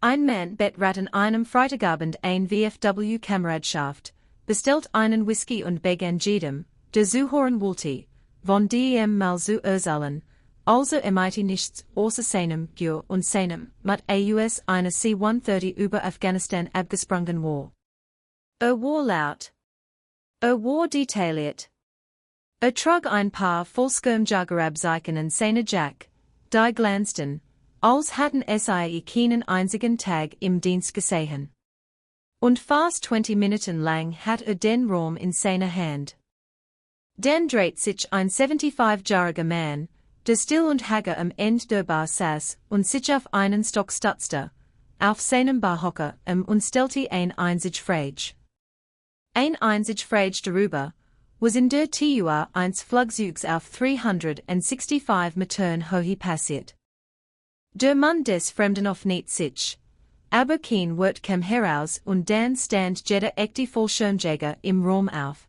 Ein Mann betrat an einem Freitagabend ein VFW Kameradschaft, bestellt einen Whisky und begann jedem, der Zuhören wollte, von dem mal zu erzählen, also nichts außer seinem Gür und seinem, mit aus einer C-130 über Afghanistan abgesprungen war. War laut. War detailliert. Trug ein paar Vollschirmjägerabzeichen in seine Jack, die glänzten, als hatten sie keinen einzigen Tag im Dienst gesehen. Und fast 20 Minuten lang hat den Raum in seiner Hand. Dann dreht sich ein 75-jähriger Mann, der still und hager am Ende der Bar saß und sich auf einen Stock stützte, auf seinem Barhocker und stellte ein einzige Frage. Ein einzige Frage darüber, was in der TUA eins Flugzeugs auf 365 Metern Höhe passiert. Der Mann des Fremden auf nicht sich, aber kein Wort kam heraus und dann stand jeder echte Fallschirmjäger im Raum auf.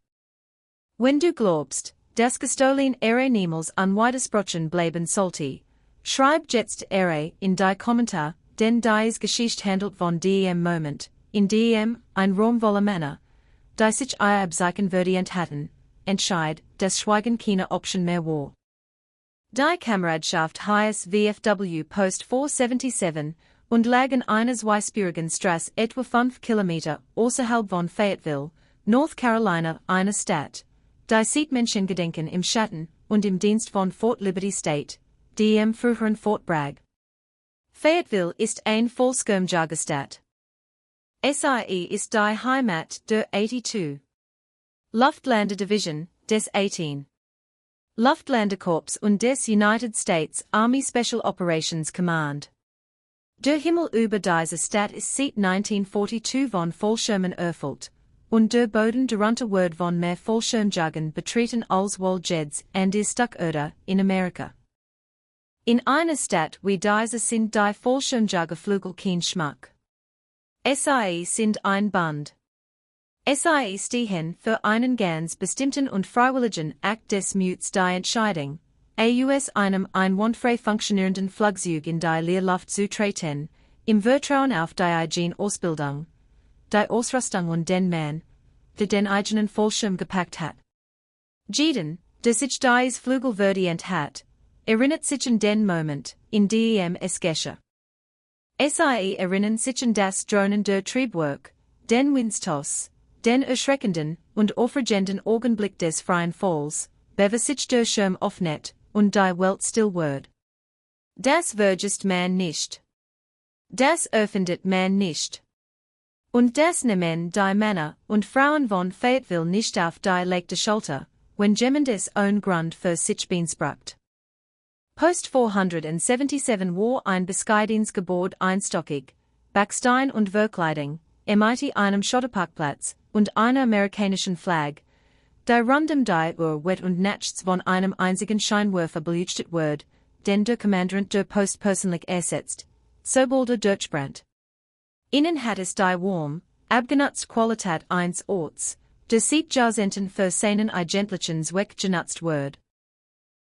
Wenn du glaubst, dass gestohlen niemals unwidersprochen bleiben sollte, schreib jetzt in die Kommentar, denn dies Geschichte handelt von dem Moment, in dem ein Raum voller Männer, die sich abzeichen verdient hatten, entscheid, dass Schweigen keine Option mehr war. Die Kameradschaft heißt VFW Post 477 und lag in einer zweispurigen Straße etwa 5 Kilometer außerhalb von Fayetteville, North Carolina, einer Stadt, die sieht Menschen gedenken im Schatten und im Dienst von Fort Liberty State, dem früheren Fort Bragg. Fayetteville ist ein Vollschirmjägerstadt. SIE ist die Heimat der 82. Luftlandedivision, des 18. Luftlandekorps und des United States Army Special Operations Command. Der Himmel über diese Stadt ist seit 1942 von Fallschirmen erfüllt, und der Boden darunter wird von mehr Fallschirmjägern betreten als wohl Jets and ist Stuckörder in Amerika. In einer Stadt wie diese sind die Fallschirmjägerflügel kein Schmuck. SIE sind ein Band. SIE stehen für einen ganz bestimmten und freiwilligen Akt des Muts die Entscheidung, aus einem einwandfrei funktionierenden Flugzeug in die Leerluft zu treten, im Vertrauen auf die eigene Ausbildung, die Ausrüstung und den Mann, der den eigenen Fallschirm gepackt hat. Jeden, der sich dies Flügel verdient hat, erinnert sich an den Moment, in dem es geschah. SIE erinnern sich an das Drohnen der Triebwerk, den Windstoß, den erschreckenden und aufregenden Augenblick des freien Falls, bewe sich der Schirm öffnet und die Welt still wird. Das vergisst man nicht. Das öffnet man nicht. Und das nehmen die Männer und Frauen von Fayetteville nicht auf die leichte Schulter, wenn jemand es ohne Grund für sich beansprucht. Post 477 war ein bescheidenes Gebäude einstockig, Backstein und Verkleidung, mit einem Schotterparkplatz und einer amerikanischen Flagge, die rund die Uhr wird und nachts von einem einzigen Scheinwerfer beleuchtet wird, den der Kommandant der Post persönlich ersetzt, sobald durchbrennt. Innen hat es die warm, abgenutzte Qualität eines Orts, der seit Jahrzehnten für seinen eigentlichen Zweck genutzt wird.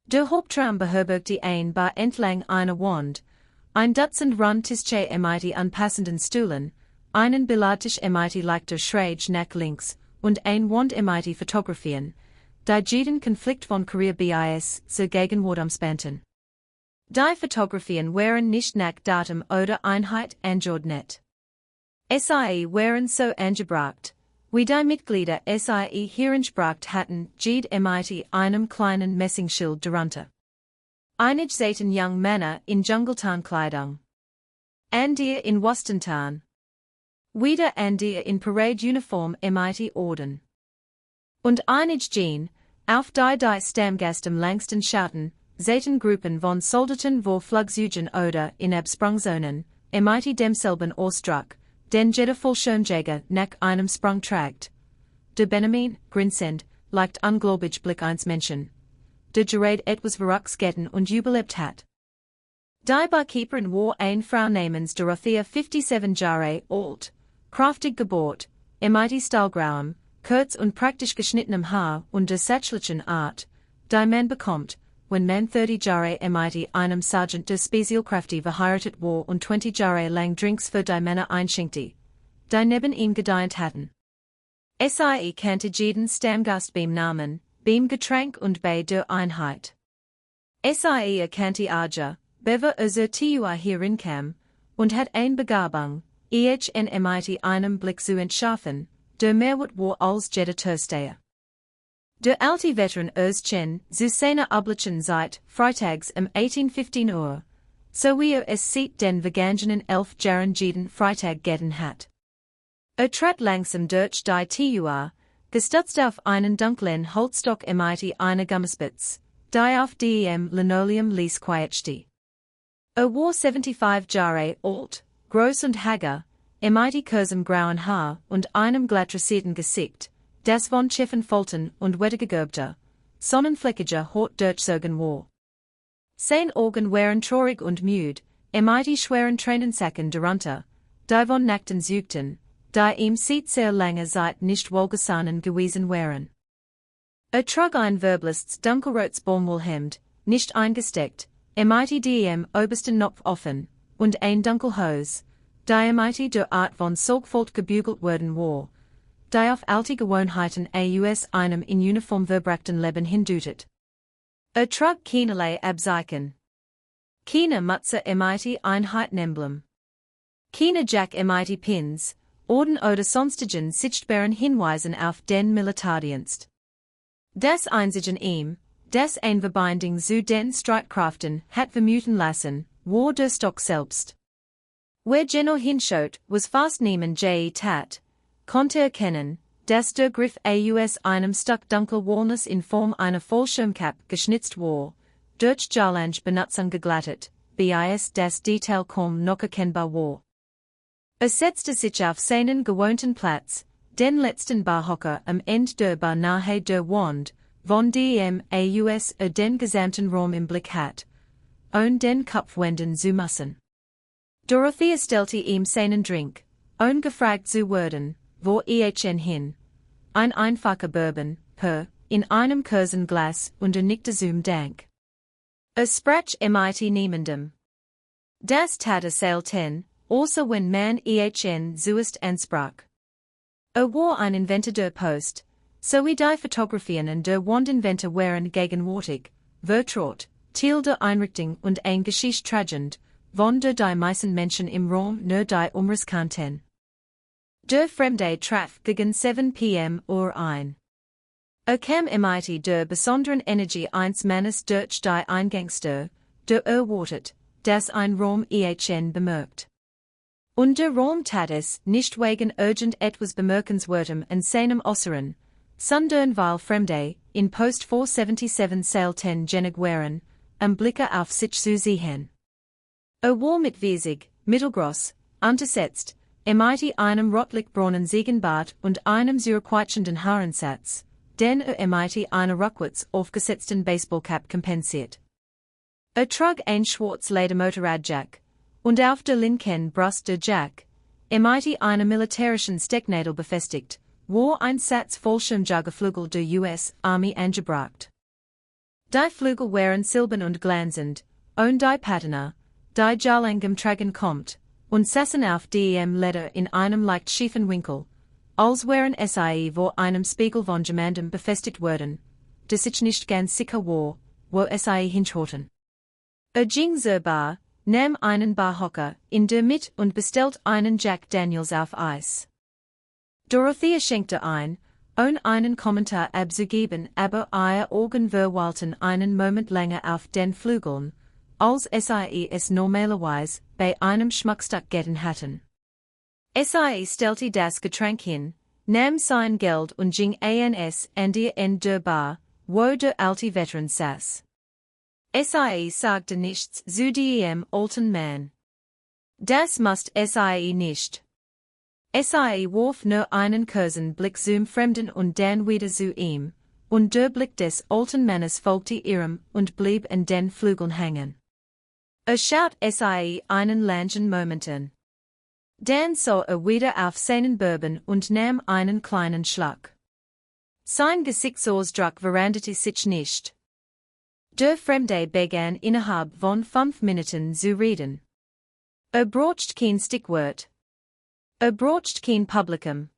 Der Hauptraum beherbergte ein Bar entlang einer Wand, ein Dutzend Rundtische mit anpassenden Stühlen, einen Billardtisch mit leichter Schräg nach links und ein Wand mit Fotografien, die jeden Konflikt von Career bis zur Gegenwart umspannten. Die Fotografien waren nicht nach Datum oder Einheit angeordnet. SIE waren so angebracht, wie die Mitglieder SIE hereingebracht hatten, mit einem kleinen Messingschild darunter. Einige sahen junge Männer in Dschungeltarnkleidung. Andere in Westentarn. Wieder andere in Paradeuniform mit Orden. Und einige Jean, auf die Stammgast am längsten schauten, sahen Gruppen von Soldaten vor Flugzeugen oder in Absprungzonen, mit demselben Ausdruck, den jeder Fallschirmjäger nach einem Sprung trägt. Der Benjamin, grinsend, leicht ungläubig Blick eines Menschen, der gerade etwas verruchsgetten und überlebt hat. Die Barkeeperin war eine Frau namens Dorothea 57 Jahre alt, kraftig gebaut, mit stahlgrauem, kurz und praktisch geschnittenem Haar und der sächlichen Art, die man bekommt, wenn man 30 Jahre mit einem Sergeant der Spezialkräfte verheiratet war und 20 Jahre lang Drinks für die Männer einschenkte, die neben ihm gedient hatten. Sie kannte jeden Stammgast beim Namen, beim Getränk und bei der Einheit. Sie erkannte Aja, bever Tua herinkam, und hat ein Begabung, mit einem Blick zu entschärfen, der Mehrwert war als jeder Türsteher. Der alte Veteran chen, zu seiner üblichen Zeit, freitags 18:15 Uhr, so wie es seit den vergangenen 11 Jahren jeden Freitag getan hat. Trat langsam durch die Tua, gestützt auf einen dunklen Holzstock mit einer Gummispitz, die auf dem Linoleum ließ quietste. War 75 Jahre alt, groß und hager, mit kurzem grauen Haar und einem glatt rasierten Gesicht, das von Schiffen Folten und wettergegerbter, sonnenfleckiger Haut durchzogen war. Sein Augen waren traurig und müde, mit schweren Tränensäcken darunter, die von nackten Süchten, die ihm seit sehr langer Zeit nicht wohlgesonnen gewesen waren. Trug ein verblists dunkelrotes Baumwollhemd, nicht eingesteckt, mit dem obersten Knopf offen, und ein Dunkelhose, die mit der Art von Sorgfalt gebügelt worden war, die auf alte Gewohnheiten aus einem in Uniform verbrachten Leben hindeutet. Trug keinerlei Abzeichen. Keine Mütze mit Einheitenemblem. Keine Jack mit Pins, Orden oder sonstigen sichtbaren Hinweisen auf den Militärdienst. Das einzigen ihm, das ein Verbindung zu den Streitkräften hat vermuten lassen, war der Stock selbst. Wer genau hinschaut, was fast niemand tat, konnte erkennen, dass der Griff aus einem Stück dunkel Walnuss in Form einer Fallschirmkappe geschnitzt war, durch Jarlange Benutzung geglattet, bis das Detail kaum noch erkennbar war. Setzte sich auf seinen gewohnten Platz, den letzten Barhocker am Ende der Bar nahe der Wand, von dem aus den gesamten Raum im Blick hat, und den Kopf wenden zu müssen. Dorothea stellte ihm seinen Drink, ungefragt zu werden, wo hin, ein einfacher Bourbon, in einem kurzen Glas und nickte zum Dank. Sprach mit niemandem. Das tat selten, also wenn man zuerst ansprach. War ein Inventor der Post, so wie die Fotografien und der Wandinventor waren gegenwärtig, vertraut, Teil der Einrichtung und ein Geschicht tragend, von der die meisten Menschen im Raum nur die Umriss kannten. Der Fremde traf gegen 7 p.m. Uhr ein. Kam mit der besonderen Energie eines Mannes durch die Eingangstür, der wartet, dass ein Raum bemerkt. Und der Raum tat es nicht wegen urgent etwas Bemerkenswertem an seinem Äußeren, sondern weil Fremde, in Post 477 selten genig waren, am Blicke auf sich zu sehen. War mitwiesig, mittelgroß, untersetzt, mit einem rotlichtbraunen Ziegenbart und einem surquatschenden Haarensatz, den mit einer rückwärts aufgesetzten Baseballcap kompensiert. Trug ein schwarz Ledermotorradjack, und auf der linken Brust der Jack, mit einer militärischen Stecknadel befestigt, war ein Satz Fallschirmjägerflügel der US Army angebracht. Die Flügel waren silbern und glänzend, und die Patina, die Jarlangem tragen kommt, und saßen auf dem Leder in einem leicht schiefen Winkel, als wären sie vor einem Spiegel von jemandem befestigt worden, dass ich nicht ganz sicher war, wo sie hinschauten. Ging zur Bar, nahm einen Barhocker in der Mitte und bestellt einen Jack Daniels auf Eis. Dorothea schenkte ein, ohne einen Kommentar abzugeben, aber ihr Augen verweilten einen Moment länger auf den Flügeln, als sie es normalerweise bei einem Schmuckstück getan hatten. Sie stellte das Getränk hin, nahm sein Geld und ging eines an der Bar, wo der alte Veteran saß. Sie sagte nichts zu dem alten Mann. Das musst sie nicht. Sie warf nur einen kurzen Blick zum Fremden und dann wieder zu ihm, und der Blick des alten Mannes folgte ihrem und blieb an den Flügeln hängen. Schaut sie einen langen Moment an. Dann sah wieder auf seinen Bourbon und nahm einen kleinen Schluck. Sein Gesichtsausdruck veränderte sich nicht. Der Fremde begann innerhalb von 5 Minuten zu reden. Braucht kein Stichwort. Braucht kein Publikum.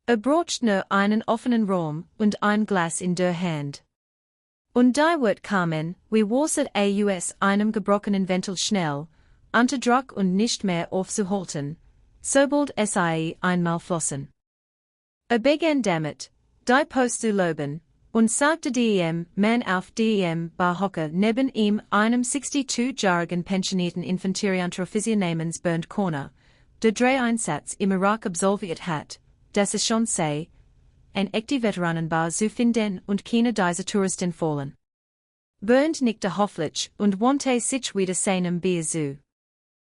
Braucht nur einen offenen Raum und ein Glas in der Hand. Und die wird kamen, wie wasset aus einem gebrochenen Ventil schnell, unter Druck und nicht mehr aufzuhalten, sobald sie einmal flossen. Begann damit, die Post zu loben, und sagte dem Mann auf dem Barhocker neben ihm einem 62-jährigen pensionierten Infanterieunteroffizier namens Bernd Corner, der 3 Einsatz im Irak absolviert hat, dass es schon sei, ein echte Veteranenbar zu finden und keine dieser Touristen fallen. Bernd nickte hoffentlich und wandte sich wieder seinem Bier zu.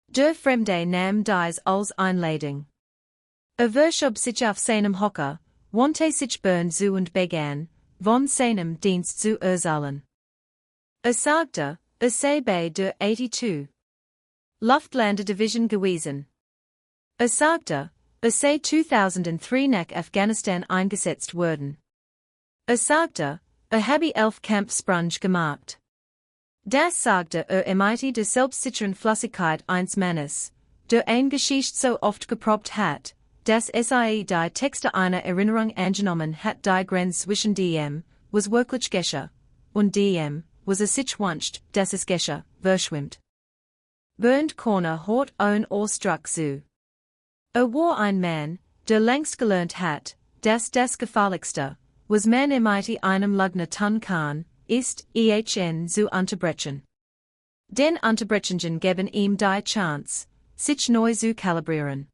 Der Fremde nahm dies als Einladung. Verschob sich auf seinem Hocker, wandte sich Bernd zu und begann, von seinem Dienst zu erzählen. Sagte, sei bei der 82. Luftlandedivision Division gewesen. Sagte, sei 2003 nach Afghanistan eingesetzt worden. Sagte, habe 11 Kampfsprung gemacht. Das sagte mit der selbstsicheren Flüssigkeit eines Mannes, der ein Geschicht so oft geprobt hat, dass sie die Texte einer Erinnerung angenommen hat. Die Grenze zwischen dem, was wirklich geschah, und dem, was sich wünscht, dass es geschah, verschwimmt. Bernd Corner hat ein Ausdruck zu. War ein Mann, der längst gelernt hat, dass das Gefährlichste, was man mit einem Lügner tun kann, ist, ihn zu unterbrechen. Den Unterbrechungen geben ihm die Chance, sich neu zu kalibrieren.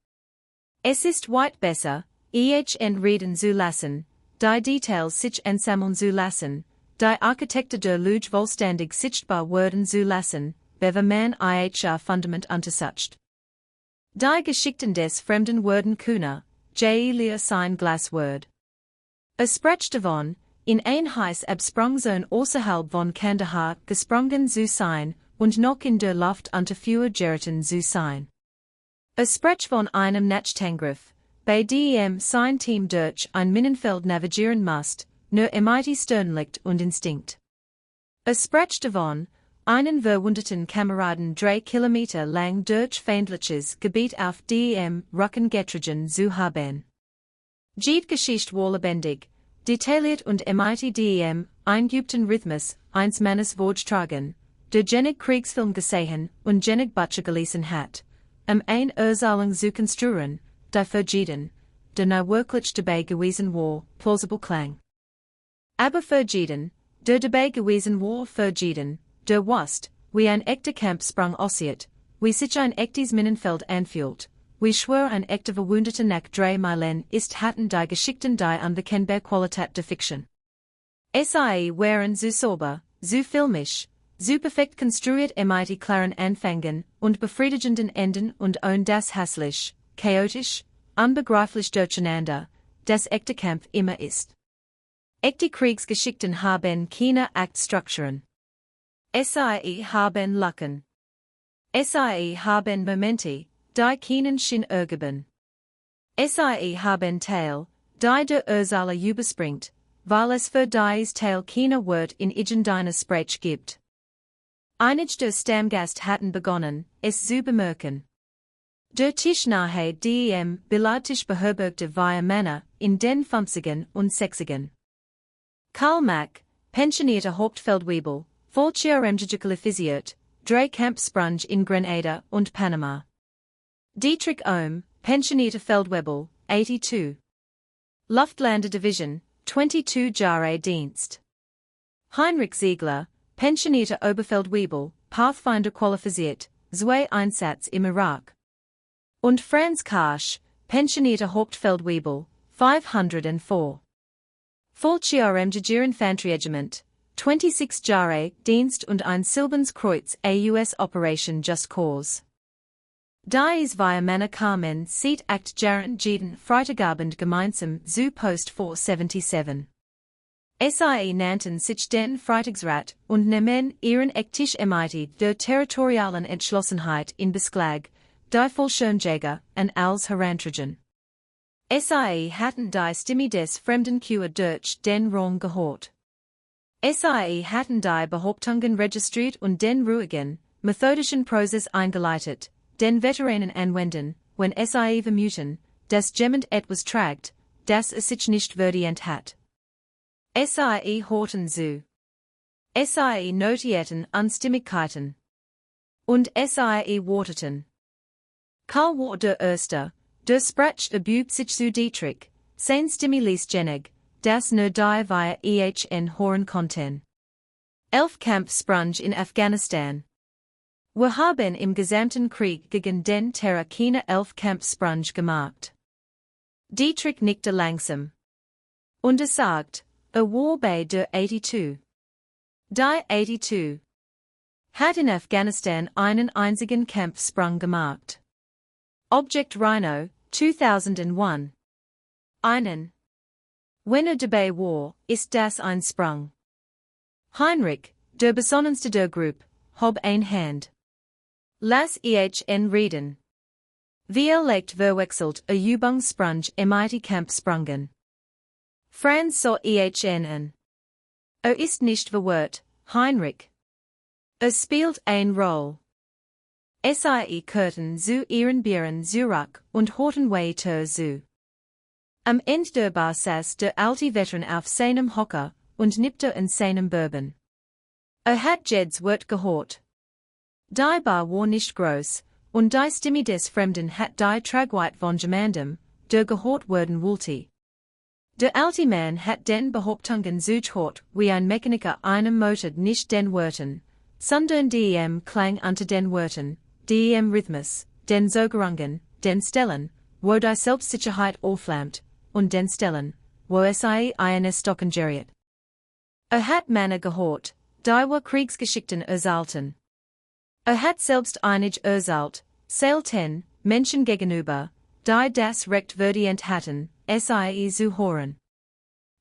Es ist weit besser, ihn reden zu lassen, die Details sich ansammeln zu lassen, die Architektur der Lüge vollständig sichtbar werden zu lassen, bevor man ihr Fundament untersucht. Die Geschichten des Fremden werden kühner, je leer sein Glaswort. Sprecht davon, in ein heiß Absprungzone außerhalb von Kandahar gesprungen zu sein und noch in der Luft unter Feuer geraten zu sein. Sprecht von einem Nachtangriff, bei dem sein Team durch ein Minenfeld navigieren muss, nur mit Sternlicht und Instinkt. Sprecht davon, einen verwundeten Kameraden 3 Kilometer lang durch feindliches Gebiet auf dem Rücken getragen zu haben. Die Geschichte war lebendig, detailliert und mit dem eingeübten Rhythmus eines Mannes vorgetragen, der jenig Kriegsfilm gesehen und jenig Butcher gelesen hat, ein Erzählung zu konstruieren, die für jeden, der na wirklich dabei gewesen war, plausible klang. Aber für jeden, der dabei gewesen war, für jeden, der wusste, wie ein echter Kampfsprung aussieht, wie sich ein echtes Minenfeld anfühlt, wie schwer ein echter Verwundeter nach 3 Meilen ist, hatten die Geschichten die unbekannbare Qualität der Fiction. Sie waren so sauber, so filmisch, so perfekt konstruiert mit klaren Anfängen und befriedigenden Enden und das hässlich, chaotisch, unbegreiflich durcheinander, das echte Kampf immer ist. Echte Kriegsgeschichten haben keine Aktstrukturen. Sie haben Lücken. Sie haben Momente, die keinen Sinn ergeben. Sie haben Teil, die der Erzähler überspringt, weil es für dies Teil keine Wort in irgendeiner Sprache gibt. Einige der Stammgast hatten begonnen, es zu bemerken. Der Tisch nahe dem Billardtisch beherbergte wir Männer in den 50ern und 60ern. Karl Mack, pensionierter Hauptfeldwebel, volltieremjig qualifiziert, 3 Kampfsprung in Grenada und Panama. Dietrich Ohm, pensionierter Feldwebel, 82. Luftlandedivision, 22 Jahre Dienst. Heinrich Ziegler, pensionierter Oberfeldwebel, Pathfinder qualifiziert, 2 Einsatz im Irak. Und Franz Karsch, pensionierter Hauptfeldwebel, 504. Volltieremjig Infanterieregiment, 26 Jahre Dienst und ein Silbernes Kreuz aus Operation Just Cause. Dies wir Männer kamen seit 8 Jahren jeden Freitagabend gemeinsam zu Post 477. Sie nannten sich den Freitagsrat und nehmen ihren Ecktisch mit der territorialen Entschlossenheit in Beschlag, die Fallschirmjäger an als herantragen. Sie hatten die Stimme des Fremden durch den Raum gehört. Sie hatten die Behauptungen registriert und den ruhigen, methodischen Prozess eingeleitet, den Veteranen anwenden, wenn sie vermuten, dass jemand etwas tragt, das es sich nicht verdient hat. Sie horten zu. Sie notierten Unstimmigkeiten. Und sie warteten. Karl war der Erste, der sprach über sich zu Dietrich, sein Stimuließgenig, das nur die via hören konnten. 11 Kampfsprung in Afghanistan. Wir haben im gesamten Krieg gegen den Terror keine 11 Kampfsprung gemacht. Dietrich nickte langsam. Und sagt, war bei der 82. Die 82 hat in Afghanistan einen einzigen Kampfsprung gemacht. Object Rhino, 2001. Einen. Wenn dabei war, ist das ein Sprung. Heinrich, der besonnenste der Gruppe, hob ein Hand. Lass ihn reden. Wir legt verwechselt a Übungssprung mit Kampfsprungen. Franz sah ihn an. Ist nicht verwirrt, Heinrich. Spielt ein Roll. Sie kehrten zu ihren Bieren zurück und horten weiter zu. Am Ende der Bar saß der alte Veteran auf seinem Hocker und nippte in seinem Bourbon. Hat Jed's Wort gehört. Die Bar war nicht groß, und die Stimme des Fremden hat die Tragweite von jemandem, der gehört werden wollte. Der alte Mann hat den Behauptungen zugehört wie ein Mechaniker einem Motor nicht den Worten, sondern dem Klang unter den Worten, dem Rhythmus, den Sogerungen, den Stellen, wo die Selbstsicherheit aufflammt, und den Stellen, wo sie eines stocken geriet. Hat Männer gehört, die war Kriegsgeschichten erzählten. Hat selbst einig erzählt, selten, Menschen gegenüber, die das Recht verdient hatten, sie zu hören.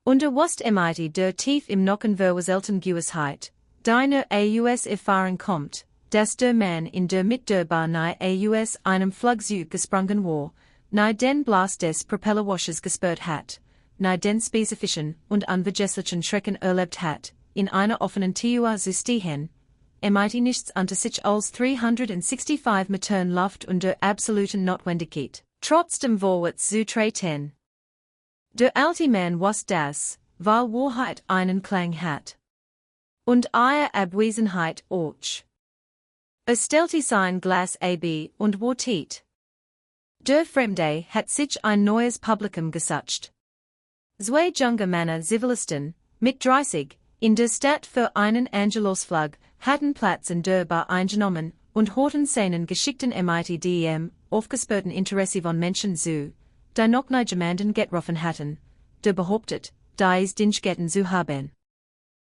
Und was mit der tief im Nacken verwurzelten Gewissheit, die nur aus Erfahrung kommt, dass der Mann in der mit der Bar nahe aus einem Flugzeug gesprungen war, nahe den Blast des Propellerwaschers gespürt hat, nahe den spezifischen und unvergesslichen Schrecken erlebt hat, in einer offenen Tür zu stehen, mit nichts unter sich als 365 Metern Luft und der absoluten Notwendigkeit, trotzdem vorwärts zu treten. Der alte Mann wusste das, weil Wahrheit einen Klang hat. Und ihre Abwesenheit auch. Stellte sein Glas ab und wartet. Der Fremde hat sich ein neues Publikum gesucht. Zwei junge Männer Zivilisten, mit 30, in der Stadt für einen Angelosflug, hatten Platz in der Bar eingenommen und horten seinen geschickten mit aufgespürten Interesse von Menschen zu, die noch nie jemanden getroffen hatten, der behauptet, dies Dinschgetten zu haben.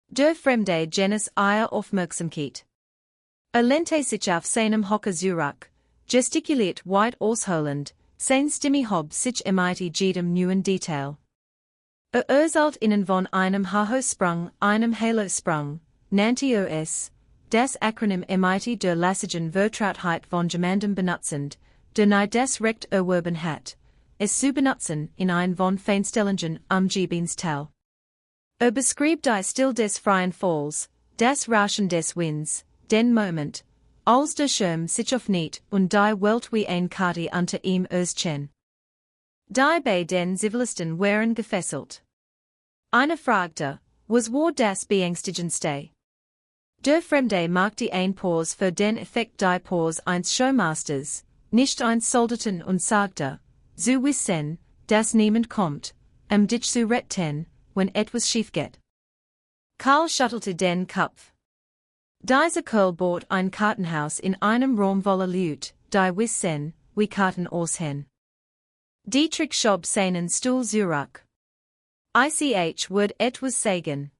Der Fremde genes ihre Aufmerksamkeit. Lehnte sich auf seinem Hocker zurück, gestikuliert weit ausholend, sein Stimme hob sich mit jedem neuen Detail. Erzählt ihnen von einem Haho-Sprung, einem Halo-Sprung, nannte es, das Akronym mit der lässigen Vertrautheit von jemandem benutzend, der nie das Recht erworben hat, es zu benutzen in ein von Feinstellungen umgebenes beschrieb die Still des freien Falls, das Rauschen des Winds, den Moment, als der Schirm sich öffnet und die Welt wie ein Karte unter ihm erschien. Die bei den Zivilisten waren gefesselt. Einer fragte, was war das beängstigendste? Der Fremde machte ein Pause für den Effekt die Pause eines Showmasters, nicht eines Soldaten und sagte, so wissen, dass niemand kommt, dich zu retten, wenn etwas schief geht. Karl schüttelte den Kopf. Dieser Kerl bot ein Kartenhaus in einem Raum voller Leute, die wissen, wie Karten aussehen. Dietrich schob seinen Stuhl zurück. Ich würde etwas sagen.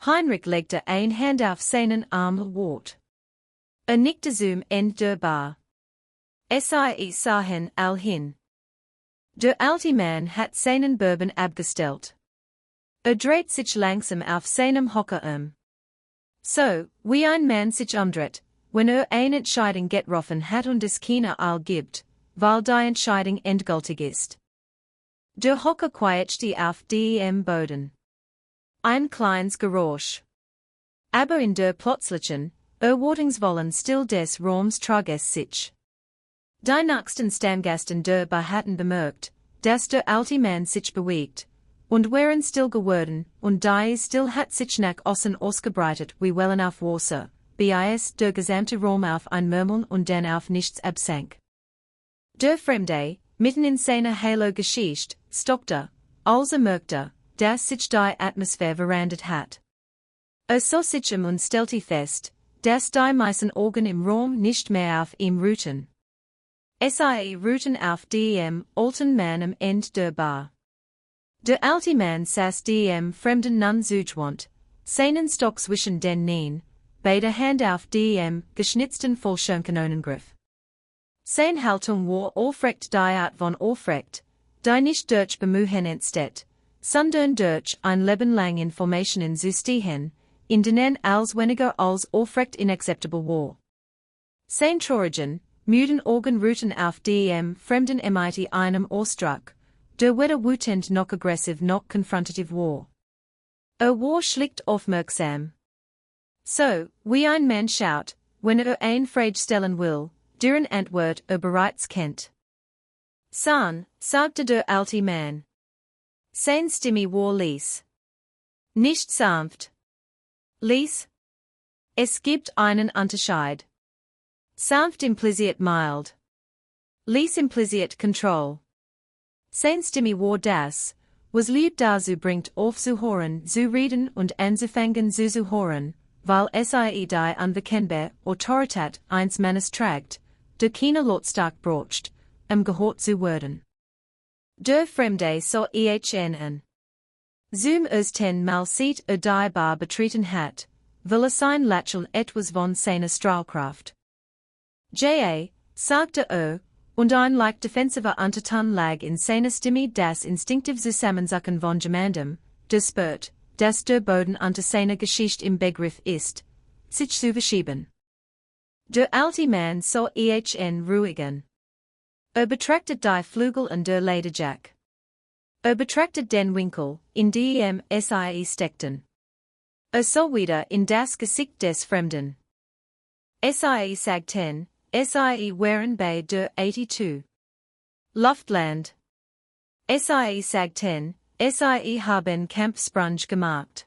Heinrich legte ein Hand auf seinen Arm Wort. Nickte zum Ende der Bar. Sie sahen all hin. Der alte Mann hat seinen Bourbon abgestellt. Dreht sich langsam auf seinem Hocker So, wie ein Mann sich umdreht, wenn eine Entscheidung getroffen hat und es keine Eil gibt, weil die Entscheidung endgültig ist. Der Hocker quietschte auf dem Boden. ein kleines Geräusch. Aber in der Plötzlichen, Erwartungsvollen still des Raums trug es sich. Die nächsten Stammgasten der Bar hatten bemerkt, dass der alte Mann sich bewegt, und waren still geworden, und die still hat sich nach außen ausgebreitet wie Wellen auf Wasser, bis der gesamte Raum auf ein Murmeln und dann auf nichts absank. Der Fremde, mitten in seiner Halo-Geschichte, stockte, als merkte, dass sich die Atmosphäre verändert hat. So sich und stellte fest, dass die meisten Augen im Raum nicht mehr auf ihm ruhten. Sie ruhten auf dem alten Mann am Ende der Bar. Der alte Mann saß dem Fremden nun zugewandt, seinen Stock zwischen den Knien, beide Hand auf dem geschnitzten Fallschirmkanonengriff. Seine Haltung war aufrecht die Art von aufrecht, die nicht durch Bemühen entsteht, sondern durch ein Leben lang in Formationen zu stehen, in denen als weniger als aufrecht inakzeptabel war. Seine traurigen, müden Augen ruhten auf dem Fremden mit einem Ausdruck, der weder wütend noch aggressiv noch konfrontativ war. War schlicht aufmerksam. So, wie ein Mann schaut, wenn eine Frage stellen will, deren Antwort bereits kennt. San, sagte der alte Mann. Seine Stimme war leis. Nicht sanft. Leis? Es gibt einen Unterschied. Sanft impliziert mild. Leis impliziert control. Seine Stimme war das, was lieb dazu bringt aufzuhören zu reden und anzufangen zu hören, weil sie die unbekannte Autorität eines Mannes trägt, der keine Lautstark braucht, gehört zu werden. Der Fremde sah ihn an. Zum ersten Mal sieht die Bar betreten hat, will sein Lächeln etwas von seiner Strahlkraft. Sagte und ein leicht defensiver Unterton lag in seiner Stimme das instinktiv Zusammensacken von jemandem, der spürt, dass der Boden unter seiner Geschichte im Begriff ist, sich zu verschieben. Der alte Mann sah ihn ruhig an. Betrachtet die Flügel und der Lederjack. Betrachtet den Winkel, in dem sie steckten. Sah wieder in das Gesicht des Fremden. Sie sagten, sie waren bei der 82. Luftland. Sie sagten, sie haben Kampfsprung gemacht.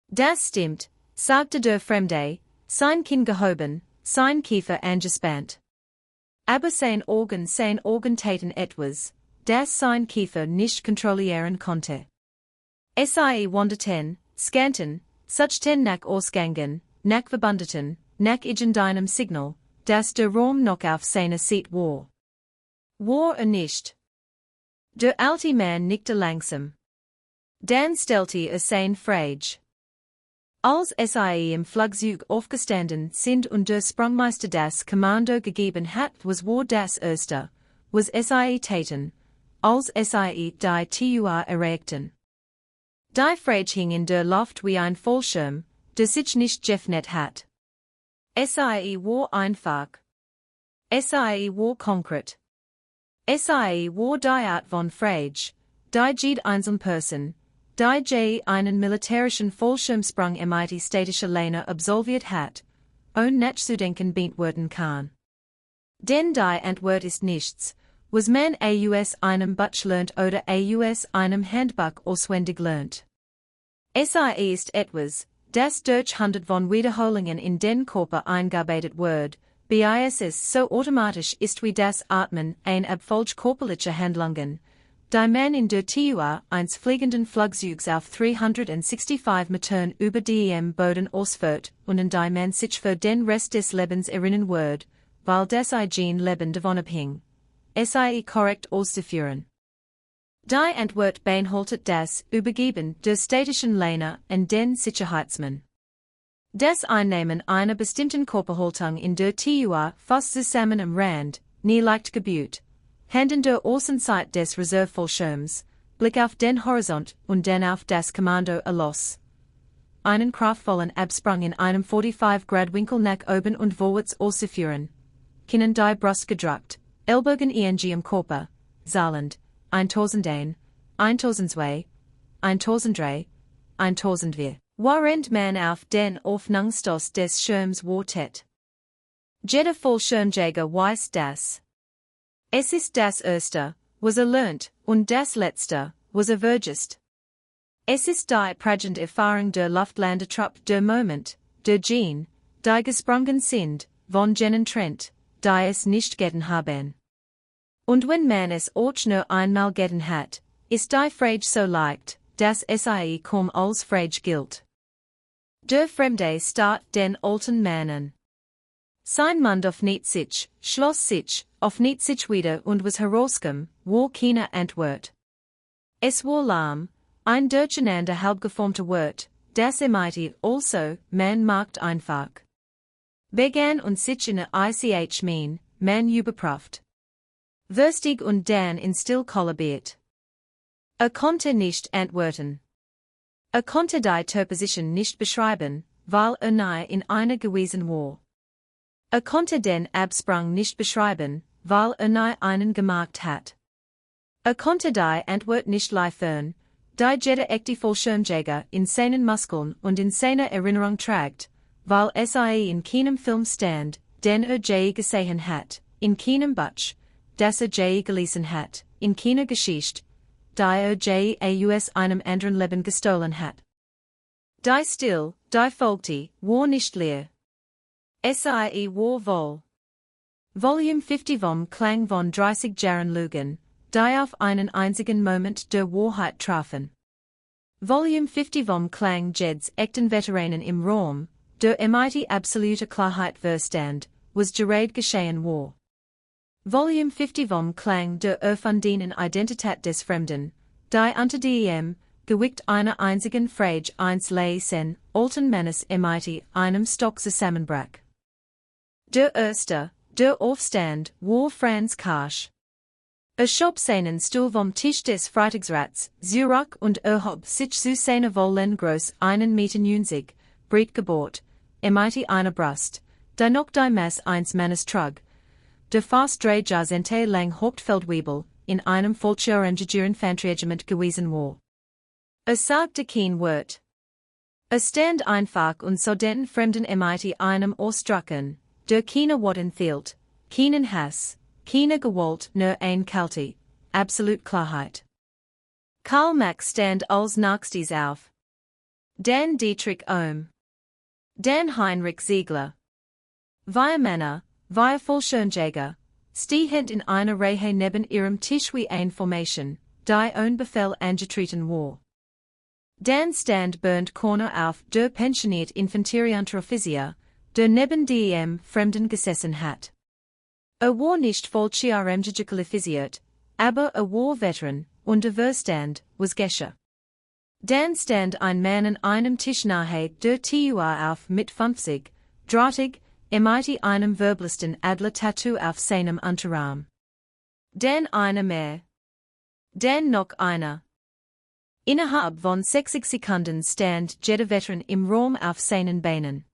Das stimmt, sagte der Fremde, sein Kinn gehoben, sein Kiefer angespannt. Aber sein Augen taten etwas, das sein Kiefer nicht kontrollieren konnte. Sie wanderten, scanten, suchten nach Ausgangen, nach Verbündeten, nach irgendeinem Signal, dass der Raum noch auf seiner Seite war. War nicht. Der alte Mann nickte langsam. Dann stellte seine Frage. Als sie im Flugzeug aufgestanden sind und der Sprungmeister das Kommando gegeben hat, was war das erste, was sie taten, als sie die TUA erregten. Die Frage hing in der Luft wie ein Fallschirm, der sich nicht geöffnet hat. Sie war einfach. Sie war konkret. Sie war die Art von Frage, die jede einzelne Person, die einen militärischen Fallschirmsprung mit statischer Lehne absolviert hat, ohne nachzudenken werden kann. Denn die Antwort ist nichts, was man aus einem Buch lernt oder aus einem Handbuch auswendig lernt. Sie ist etwas, das durch hundert von Wiederholungen in den Körper eingearbeitet wird, bis es so automatisch ist wie das Atmen ein Abfolge körperlicher Handlungen, die man in der TUA eines fliegenden Flugzeugs auf 365 Metern über dem Boden ausführt und in die man sich für den Rest des Lebens erinnern wird, weil das ein Leben davon abhing, sie korrekt auszuführen. Die Antwort beinhaltet das Übergeben der statischen Lehne an den Sicherheitsmann. Das Einnehmen einer bestimmten Körperhaltung in der TUA fast zusammen am Rand, nie leicht gebaut, Hand in der Außenseite des Reservefallschirms, Blick auf den Horizont und dann auf das Kommando los. Einen kraftvollen Absprung in einem 45-Grad-Winkel nach oben und vorwärts auszuführen. Kinn die Brust gedrückt, Ellbogen am Körper, zahlend, 1001, 1002, 1003, 1000 Warend man auf den Aufnungstos des Schirms wartet. Jeder Fallschirmjäger weiß das. Es ist das Erste, was lernt, und das Letzte, was vergisst. Es ist die prägend Erfahrung der Luftlandetruppe der Moment, der Gene, die gesprungen sind, von jenen Trent, die es nicht getan haben. Und wenn man es auch nur einmal getan hat, ist die Frage so leicht, dass es kaum als Frage gilt. Der Fremde start den alten Männern. Sein Mund auf nicht sich, schloss sich, auf nicht sich wieder und was herauskom, war keine Antwort. Es war lahm, ein durcheinander halbgeformte Wort, das mighty also, man macht einfach. Begann und sich in ich mean, man überprüft. Verstig und dann in still kollabiert. Konnte nicht antworten. Konnte die Terposition nicht beschreiben, weil nahe in einer gewesen war. Konnte den Absprung nicht beschreiben, weil nahe einen gemacht hat. Konnte die Antwort nicht liefern, die jeder echte Fallschirmjäger in seinen Muskeln und in seiner Erinnerung trägt, weil es in keinem Film stand, den je gesehen hat, in keinem Buch, das je gelesen hat, in keiner Geschichte, die je aus einem anderen Leben gestohlen hat. Die still, die folgte, war nicht leer. SIE war voll. Volume 50 vom Klang von 30 Jahren Lügen, die auf einen einzigen Moment der Wahrheit trafen. Volume 50 vom Klang jeds echten Veteranen im Raum, der mighty absolute Klarheit verstand, was gerade geschehen war. Volume 50 vom Klang der erfundenen Identität des Fremden, die unter dem Gewicht einer einzigen Frage lesen, alten Mannes mighty einem Stock zusammenbrach. Der erste, der Aufstand, war Franz Karsch. Schob seinen Stuhl vom Tisch des Freitagsrats, Zurich und hob sich zu seiner Wollen groß 1,90 Meter, breit gebot, mighty eine Brust, die noch die Maß eines Mannes trug, der fast 3 Jahrzehnte lang Hauptfeldwebel in einem Infanterieregiment gewesen war. Sagte kein Wort. Stand einfach und so den Fremden mighty einem Ausdrücken, der keine Worten fehlt, keinen Hass, keine Gewalt, nur ein Kalte, absolut Klarheit. Karl Max stand als nächstes auf. Dan Dietrich Ohm. Dan Heinrich Ziegler. Wir Männer, wir Fallschirmjäger, stehend in einer Reihe neben ihrem Tisch wie eine Formation, die ohne Befehl angetreten war. Dan stand burnt Corner auf der pensioniert Infanterieunteroffizier, der neben dem Fremden gesessen hat. War nicht Vollschirmjäger aber war Veteran, und der Verstand was Gescher. Dan stand ein Mann an einem Tisch nahe der TUA auf mit 50, drahtig, mighty einem verblesten Adler-Tattoo auf seinem Unterarm. Dan einer mehr. Dan noch einer. Innerhalb von 60 Sekunden stand jeder Veteran im Raum auf seinen Beinen.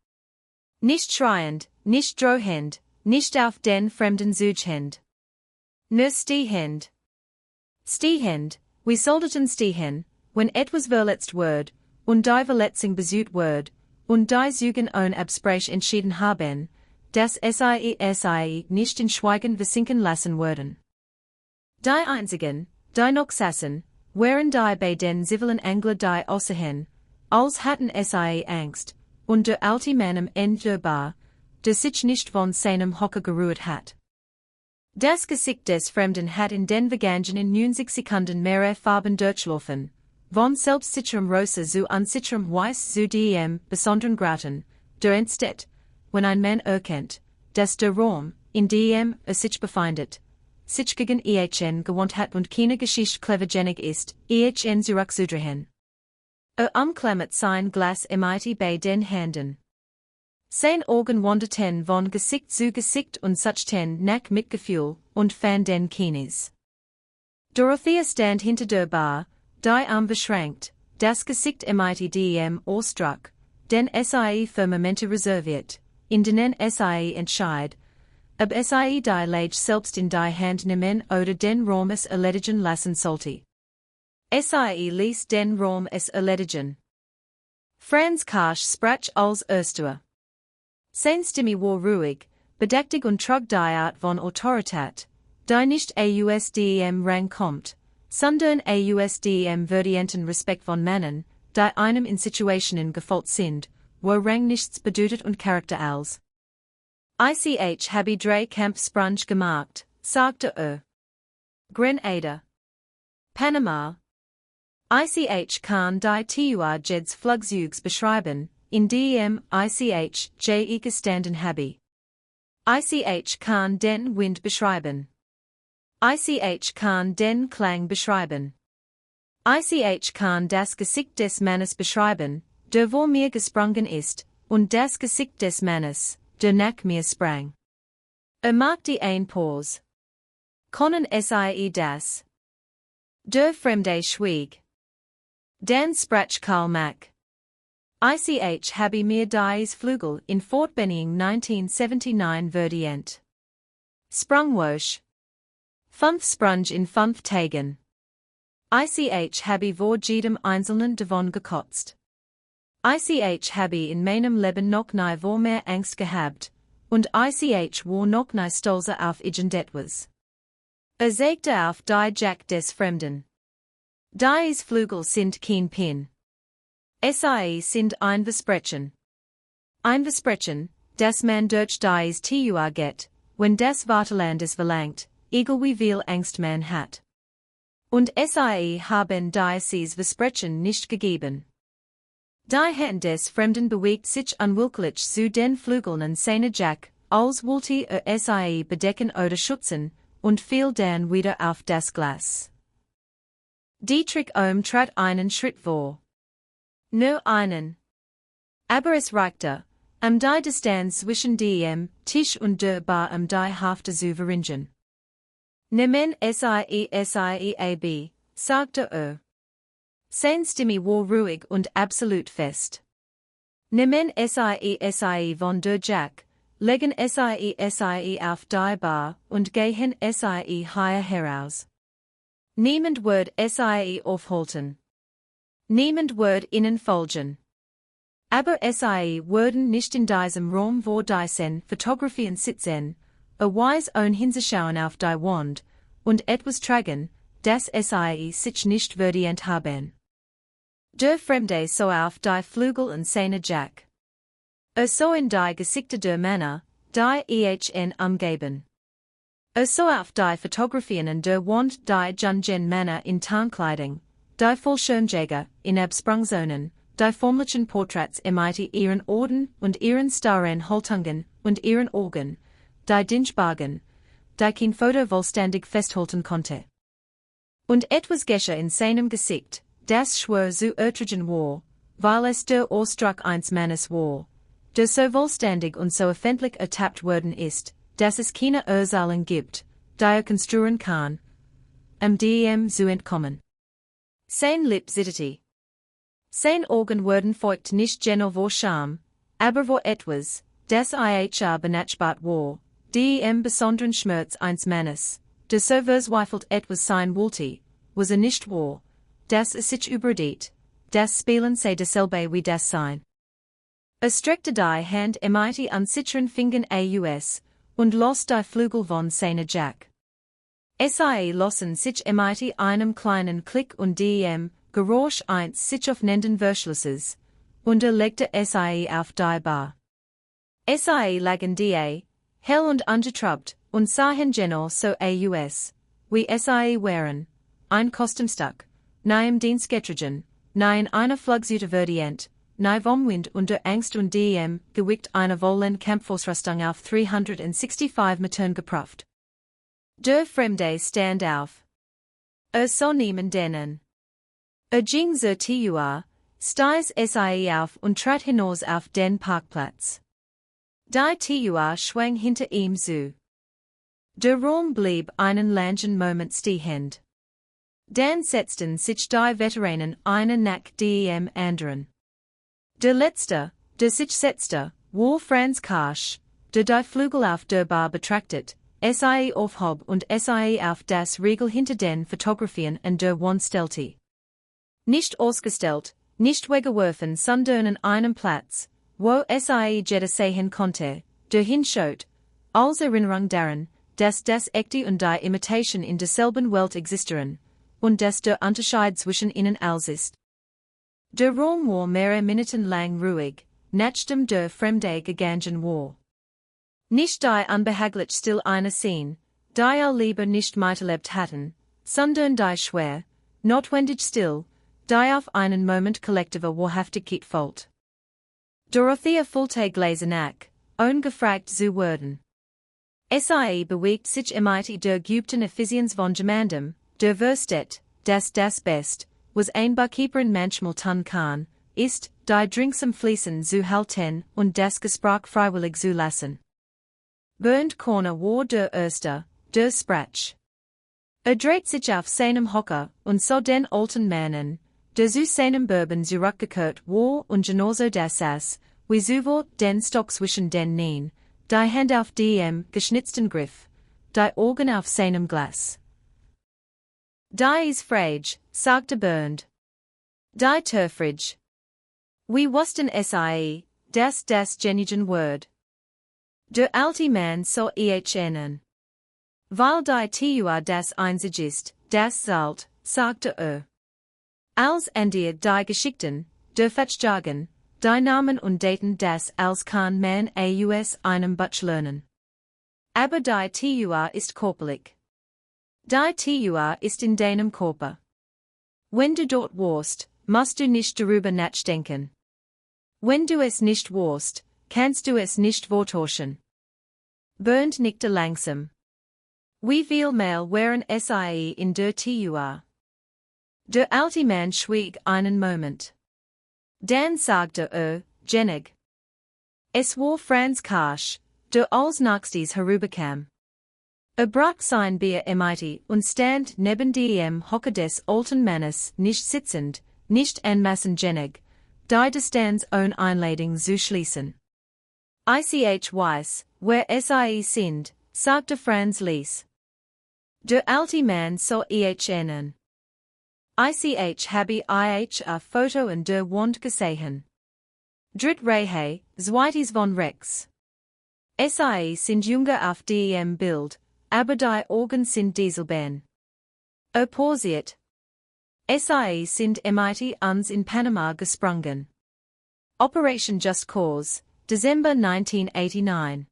Nicht schreiend, nicht drohend, nicht auf den Fremden zugehend. Nur stehend. Stehend, wir sollten stehen, wenn etwas verletzt wird, und die Verletzung besucht wird, und die Zeugen ohne Absprech entschieden haben, dass sie nicht in Schweigen versinken lassen würden. Die einzigen, die noch saßen, waren die bei den zivilen Angler die aussehen, als hatten sie Angst, und der alte Mann am Ende der Bar, der sich nicht von seinem Hocker geruht hat. Das Gesicht des Fremden hat in den vergangenen 90 Sekunden mehrere Farben durchlaufen, von selbstsicherem Rosa zu unsicherem Weiß zu dem besonderen Graten, der entsteht, wenn ein Mann erkennt, dass der Raum, in dem sich befindet, sich gegen EHN gewohnt hat und keine Geschichte clevergenig ist, EHN zurückzudrehen. Umklammert sein Glas mighty bei den Händen. Sein Augen wanderten von Gesicht zu Gesicht und suchten nach Mitgefühl und fan den Kines. Dorothea stand hinter der Bar, die Arm beschränkt, das Gesicht mighty dem Ausdruck, den sie für Momente reserviert, in denen sie entscheid, ob sie die Lage selbst in die Hand nehmen oder den Raum es erledigen lassen sollte. Sie ließ den Raum es erledigen. Franz Karsch sprach als Erster. Sein Stimme war ruhig, bedächtig und trug die Art von Autorität, die nicht aus dem Rang kommt, sondern aus dem verdienten Respekt von Männern, die einem in Situationen gefolgt sind, wo Rang nichts bedeutet und Charakter als. Ich habe drei Kampfsprung gemacht, sagte Grenada. Panama. Ich kann die Tua Jeds Flugzeugs beschreiben, in dem ich gestanden habe. Ich kann den Wind beschreiben. Ich kann den Klang beschreiben. Ich kann das Gesicht des Mannes beschreiben, der vor mir gesprungen ist, und das Gesicht des Mannes, der nach mir sprang. Machte ein Pause. Können sie das? Der Fremde schwieg. Dan sprach Karl Mack. Ich habe mir dies Flügel in Fortbildung 1979 verdient. Sprungwosch. 5 Sprung in 5 Tagen. Ich habe vor jedem Einzelnen davon gekotzt. Ich habe in meinem Leben noch nie vor mehr Angst gehabt, und ich war noch nie stolzer auf irgendetwas. Sagte auf die Jack des Fremden. Dies Flügel sind kein Pin. Sie sind ein Versprechen. Ein Versprechen, das man durch dies Tua geht, wenn das Vaterland es verlangt, egal wie viel Angst man hat. Und sie haben dieses Versprechen nicht gegeben. Die Händen des Fremden bewegt sich unwillkürlich zu den Flügeln und seine Jack, als wollte sie bedecken oder schützen, und fiel dann wieder auf das Glas. Dietrich trat einen Schritt vor. Nur einen. Aber es reichte, die Distanz zwischen dem Tisch und der Bar die Hälfte zu verringern. Nehmen sie sagte Seine Stimme war ruhig und absolut fest. Nehmen sie von der Jack, legen sie auf die Bar und gehen sie higher heraus. Niemand wird sie aufhalten. Niemand wird ihnen folgen. Aber sie würden nicht in diesem Raum vor diesen Fotografien sitzen, weise hinzuschauen auf die Wand, und etwas tragen, das sie sich nicht verdient haben. Der Fremde so auf die Flügel und seine Jack. So in die Gesichter der Männer, die ihn umgeben. So auf die Fotografien an der Wand die jungen Männer in Tarnkleidung, die Fallschirmjäger in Absprungzonen, die formlichen Porträts mit ihren Orden und ihren starren Haltungen und ihren Augen, die Dinschbagen, die kein Foto vollständig festhalten konnte. Und etwas geschah in seinem Gesicht, das schwer zu ertragen war, weil es der Ausdruck eines Mannes war, der so vollständig und so öffentlich ertappt worden ist, dass es keine Ursachen gibt, die konstruieren kann, dem zu entkommen. Sein Lip zitterte. Sein Augen wurden feucht nicht genau vor Scham, aber vor etwas, das benachbart war, dem besonderen Schmerz eines Mannes, der so verzweifelt etwas sein wollte, was nicht war, das sich überdeht, das Spielen sei dasselbe wie das Sein. Streckte die Hand mit an sicheren Fingern aus, und los die Flügel von seiner Jack. Sie lossen sich mit einem kleinen Klick und dem Geräusch eins sich aufnehmenden Verschlusses, und legte sie auf die Bar. Sie lagen hell und ungetrübt, und sahen genau so aus, wie sie waren, ein Kostümstück, nein Dienstgetragen, nein eine Flugzeug verdient, nein vom Wind und der Angst und dem Gewicht einer vollen Kampfausrüstung auf 365 Metern geprüft. Der Fremde stand auf. So nehmen denen. Ging zur Tua, stieß sie auf und trat hinaus auf den Parkplatz. Die Tua schwang hinter ihm zu. Der Raum blieb einen langen Moment stehend. Dann setzten sich die Veteranen einen nach dem anderen. Der letzte, der sich setzte, war Franz Karsch, der die Flügel auf der Bar betrachtet, sie aufhob und sie auf das Riegel hinter den Fotografien an der Wand stellte. Nicht ausgestellt, nicht weggeworfen sondern einem Platz, wo sie jeder sehen konnte, der hinschaut, als Erinnerung daran, dass das echte und die Imitation in derselben Welt existieren, und dass der Unterschied zwischen ihnen als ist. Der Raum war mehrere Minuten lang ruhig, nachdem der Fremde gegangen war. Nicht die unbehaglich still eine Scene, die lieber nicht miterlebt hatten, sondern die schwer, notwendig still, die auf einen Moment kollektiver Wahrhaftigkeit folgt. Dorothea füllte Gläser nach, ungefragt zu werden. Sie bewegt sich imite der geübten Effizienz von jemandem, der versteht, dass das Best, was ein Barkeeperin manchmal tun kann, ist, die Drinks Fließen zu halten und das Gespräch freiwillig zu lassen. Bernd Corner war der Erste, der sprach. Dreht sich auf seinem Hocker und so den alten Mann, der zu seinem Bourbon zurückgekehrt war und genauso das saß, wie zuvor den Stock zwischen den Knien, die Hand auf dem geschnitzten Griff, die Augen auf seinem Glas. Die is Frage, sagte Bernd. Die Turfridge. We wussten sie, das genigen Word. Der alte Mann so ihnen. Weil die Tua das einzig ist, das zahlt, sagte Als Ende die Geschichten, der Fetchjagen, die Namen und Daten das als kann man aus einem Buch lernen. Aber die Tua ist körperlich. Die Tua ist in deinem Körper. Wenn du dort warst, musst du nicht darüber nachdenken. Wenn du es nicht warst, kannst du es nicht vortäuschen. Bernd nickte langsam. Wie viel Mal waren sie in der Tua? Der alte Mann schwieg einen Moment. Dann sagte Jenig. Es war Franz Karsch, der als nächstes herüberkam. Brach sein Bier imite und stand neben dem Hocker des alten Mannes nicht sitzend, nicht anmaßen Jenig, die Distanz ohne Einladung zu schließen. Ich weiß, wer sie sind, sagte Franz leise. Der alte Mann so ihnen. Ich habe a Foto in der Wand gesehen. Drittreihe, zweites von rechts. Sie sind jünger auf dem Bild, aber die Augen sind dieselben. Pausiert. Sie sind imite uns in Panama gesprungen. Operation Just Cause, December 1989.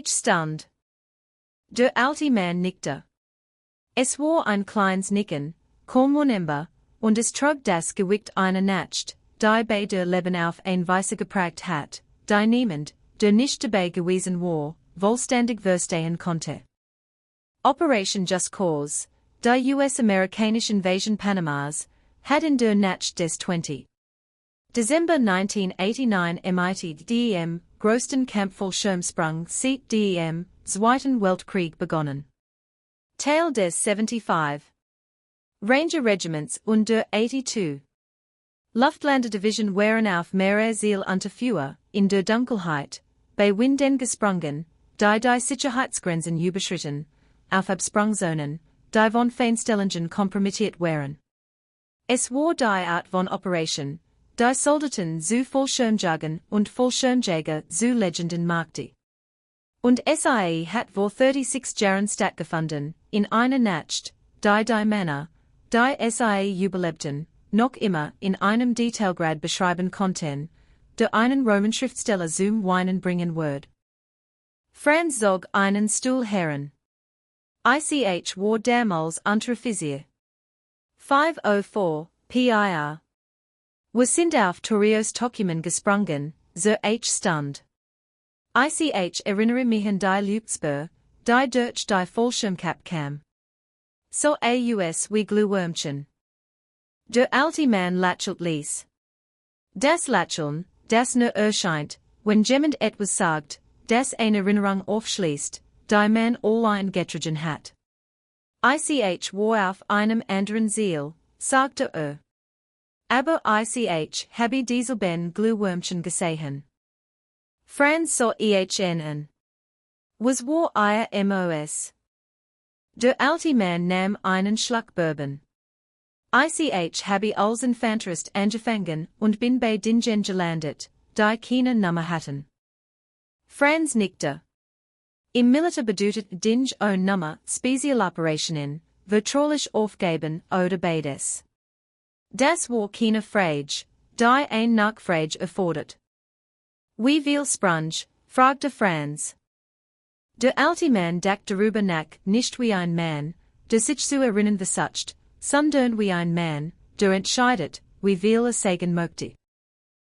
Stand. Der alte Mann nickte. Es war ein kleines Nicken, kaum vernehmbar, und es trug das Gewicht einer Nacht, die bei der Leben auf ein Weise geprägt hat, die niemand, der nicht dabei gewesen war, vollständig verstehen konnte. Operation Just Cause, die US-amerikanische Invasion Panamas, hat in der Nacht des 20. December 1989 mit dem größten Kampffallschirmsprung seit dem Zweiten Weltkrieg begonnen. Teil des 75. Ranger Regiments und der 82. Luftlandedivision Division waren auf mehrere Ziel Unterführer, in der Dunkelheit, bei Winden gesprungen, die Sicherheitsgrenzen überschritten, auf Absprungzonen, die von Feinstellungen kompromittiert waren. Es war die Art von Operation, die Soldaten zu Fallschirmjagen und Fallschirmjäger zu Legenden machte. Und sie hat vor 36 Jahren stattgefunden, in einer Nacht, die Männer, die sie überlebten, noch immer in einem Detailgrad beschreiben konnten, der einen Roman-Schriftsteller zum Weinen bringen wird. Franz zog einen Stuhl heran. Ich war damals Unteroffizier. 504, PIR. Wir sind auf Torrijos Dokumen gesprungen, so stand. Ich erinnere mich an die Luftspur, die durch die Fallschirmkap kam. So aus wie Glühwürmchen. Der alte Mann lächelt leise. Das Lächeln, das nur erscheint, wenn jemand etwas sagt, das eine Erinnerung aufschließt, die man allein getragen hat. Ich war auf einem anderen Ziel, sagte Aber ich habe dieselben Glühwürmchen gesehen. Franz so ihnen. Was war ihr MOS? Der alte Mann nahm einen Schluck Bourbon. Ich habe als Infanterist angefangen und bin bei Dingen gelandet, die keine Nummer hatten. Franz nickte. Im Militär bedeutet Ding ohne Nummer Spezialoperationen, vertraulich aufgeben oder beides. Das war keine Frage, die ein Nachfrage erfordert. Wie viel Sprung, fragte Franz. Der alte Mann dachte darüber nach, nicht wie ein Mann, der sich zu erinnern versucht, sondern wie ein Mann, der entscheidet, wie viel sagen möchte.